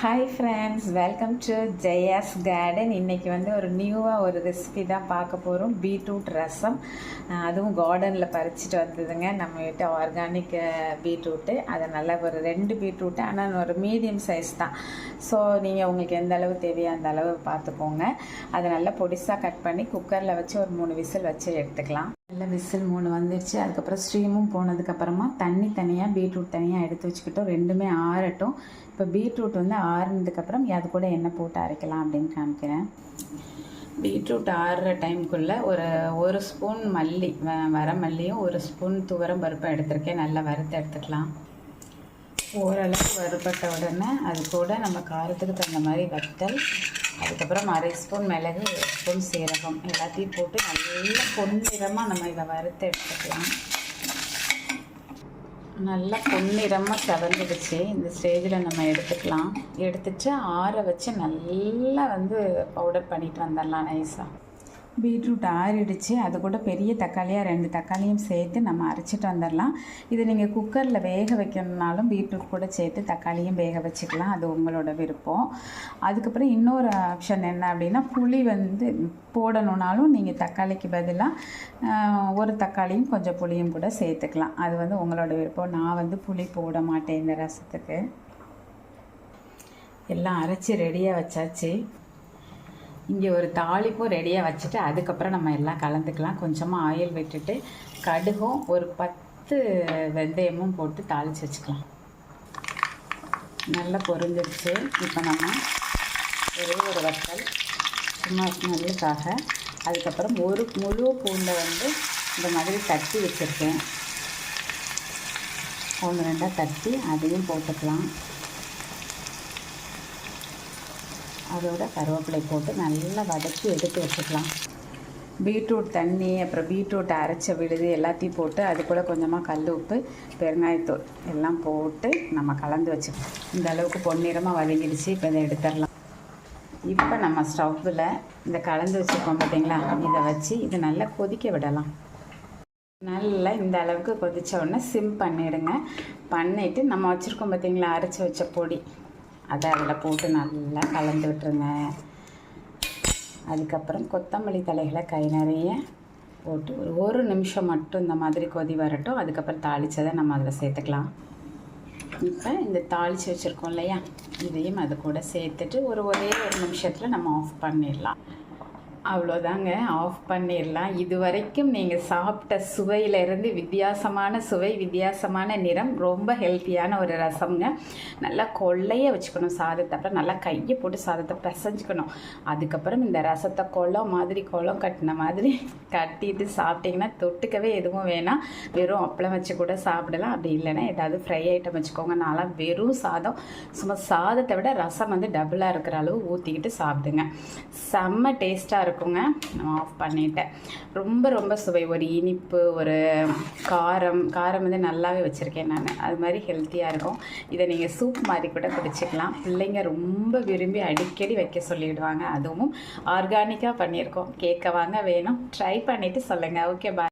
Hi friends, welcome to Jaya's garden. இன்றைக்கி வந்து ஒரு நியூவாக ஒரு ரெசிபி தான் பார்க்க போகிறோம். பீட்ரூட் ரசம், அதுவும் கார்டனில் பறிச்சிட்டு வந்ததுங்க. நம்ம வீட்டு ஆர்கானிக் பீட்ரூட்டு. அதை நல்லா ஒரு 2 பீட்ரூட்டு, ஆனால் ஒரு மீடியம் சைஸ் தான். ஸோ நீங்கள் உங்களுக்கு எந்த அளவு தேவையோ அந்த அளவு பார்த்துக்கோங்க. அதை நல்லா பொடிசாக கட் பண்ணி குக்கரில் வச்சு ஒரு 3 விசில் வச்சு எடுத்துக்கலாம். நல்ல விசில் 3 வந்துடுச்சு. அதுக்கப்புறம் ஸ்ட்ரீமும் போனதுக்கப்புறமா தண்ணி தனியாக, பீட்ரூட் தனியாக எடுத்து வச்சுக்கிட்டோம். ரெண்டுமே ஆறட்டும். இப்போ பீட்ரூட் வந்து ஆறுனதுக்கப்புறம் அது கூட எண்ணெய் போட்டு அரைக்கலாம் அப்படின்னு காமிக்கிறேன். பீட்ரூட் ஆறுற டைமுக்குள்ளே ஒரு ஸ்பூன் மல்லி, வர மல்லியும் 1 ஸ்பூன் துவரம் பருப்பும் எடுத்துருக்கேன். நல்லா வறுத்து எடுத்துக்கலாம். ஓரளவுக்கு வறுபட்ட உடனே அது கூட நம்ம காரத்துக்கு தகுந்த மாதிரி வத்தல், அதுக்கப்புறம் 1/2 ஸ்பூன் மிளகு, 1 ஸ்பூன் சீரகம் எல்லாத்தையும் போட்டு நல்லா பொன்னிறமாக நம்ம இதை வறுத்து எடுத்துக்கலாம். நல்லா பொன்னிறமாக செவந்துடுச்சு. இந்த ஸ்டேஜில் நம்ம எடுத்துக்கலாம். எடுத்துட்டு ஆற வச்சு நல்லா வந்து பவுடர் பண்ணிட்டு வந்துடலாம் நைஸாக. பீட்ரூட் ஆறிடுச்சு. அது கூட பெரிய தக்காளியாக 2 தக்காளியும் சேர்த்து நம்ம அரைச்சிட்டு வந்துடலாம். இது நீங்கள் குக்கரில் வேக வைக்கணுன்னாலும் பீட்ரூட் கூட சேர்த்து தக்காளியும் வேக வச்சுக்கலாம். அது உங்களோட விருப்பம். அதுக்கப்புறம் இன்னொரு ஆப்ஷன் என்ன அப்படின்னா, புளி வந்து போடணுன்னாலும் நீங்கள் தக்காளிக்கு பதிலாக 1 தக்காளியும் கொஞ்சம் புளியும் கூட சேர்த்துக்கலாம். அது வந்து உங்களோட விருப்பம். நான் வந்து புளி போட மாட்டேன் இந்த ரசத்துக்கு. எல்லாம் அரைச்சி ரெடியாக வச்சாச்சு. இங்கே ஒரு தாளிப்பும் ரெடியாக வச்சுட்டு அதுக்கப்புறம் நம்ம எல்லாம் கலந்துக்கலாம். கொஞ்சமாக ஆயில் விட்டுட்டு கடுகும் ஒரு 10 வெந்தயமும் போட்டு தாளித்து வச்சுக்கலாம். நல்லா பொரிஞ்சிருச்சு. இப்போ நம்ம ஒரு வத்தல் சும்மா ஸ்மெல்லுக்காக, அதுக்கப்புறம் ஒரு முழு பூண்டை வந்து இந்த மாதிரி தட்டி வச்சுருக்கேன். 1-2 தட்டி அதையும் போட்டுக்கலாம். அதோட கருவேப்பிலை போட்டு நல்லா வதக்கி எடுத்து வச்சுக்கலாம். பீட்ரூட் தண்ணி, அப்புறம் பீட்ரூட் அரைச்ச விழுது எல்லாத்தையும் போட்டு அது கூட கொஞ்சமாக கல் உப்பு, பெருங்காயத்தூள் எல்லாம் போட்டு நம்ம கலந்து வச்சுக்கலாம். இந்த அளவுக்கு பொன்னிறமாக வதங்கிடுச்சு. இப்போ இதை எடுத்துடலாம். இப்போ நம்ம ஸ்டவ்வில் இந்த கலந்து வச்சுருக்கோம் பார்த்தீங்களா, இதை வச்சு இதை நல்லா கொதிக்க விடலாம். நல்லா இந்த அளவுக்கு கொதித்த உடனே சிம் பண்ணிவிடுங்க. பண்ணிவிட்டு நம்ம வச்சுருக்கோம் பார்த்தீங்களா அரைச்சி வச்ச பொடி, அதை அதில் போட்டு நல்லா கலந்து விட்டுருங்க. அதுக்கப்புறம் கொத்தமல்லி தலைகளை கை நிறைய போட்டு ஒரு நிமிஷம் மட்டும் இந்த மாதிரி கொதி வரட்டும். அதுக்கப்புறம் தாளித்ததை நம்ம அதில் சேர்த்துக்கலாம். இப்போ இந்த தாளித்து வச்சுருக்கோம் இல்லையா, இதையும் அது கூட சேர்த்துட்டு ஒரே ஒரு நிமிஷத்தில் நம்ம ஆஃப் பண்ணிடலாம். அவ்வளோதாங்க, ஆஃப் பண்ணிடலாம். இது வரைக்கும் நீங்கள் சாப்பிட்ட சுவையிலேருந்து வித்தியாசமான சுவை, வித்தியாசமான நிறம், ரொம்ப ஹெல்த்தியான ஒரு ரசம்ங்க. நல்லா கொள்ளைய வச்சுக்கணும் சாதத்தை. அப்புறம் நல்லா கையை போட்டு சாதத்தை பிசைஞ்சிக்கணும். அதுக்கப்புறம் இந்த ரசத்தை குளம் கட்டின மாதிரி கட்டிட்டு சாப்பிட்டிங்கன்னா தொட்டுக்கவே எதுவும் வேணாம். வெறும் அப்பளம் வச்சு கூட சாப்பிடலாம். அப்படி இல்லைன்னா ஏதாவது ஃப்ரை ஐட்டம் வச்சுக்கோங்க. நான்லாம் வெறும் சாதம், சும்மா சாதத்தை விட ரசம் வந்து டபுளாக இருக்கிற அளவு ஊற்றிக்கிட்டு சாப்பிடுங்க. செம்ம டேஸ்ட்டாக இருக்குங்க. நான் ஆஃப் பண்ணிட்டேன். ரொம்ப சுவை, ஒரு இனிப்பு, ஒரு காரம் வந்து நல்லாவே வச்சுருக்கேன் நான். அது மாதிரி ஹெல்த்தியாக இருக்கும். இதை நீங்கள் சூப் மாதிரி கூட குடிச்சிக்கலாம். பிள்ளைங்க ரொம்ப விரும்பி அடிக்கடி வைக்க சொல்லிவிடுவாங்க. அதுவும் ஆர்கானிக்காக பண்ணியிருக்கோம். கேட்க வாங்க, வேணும் ட்ரை பண்ணிவிட்டு சொல்லுங்கள். ஓகே, பாய்.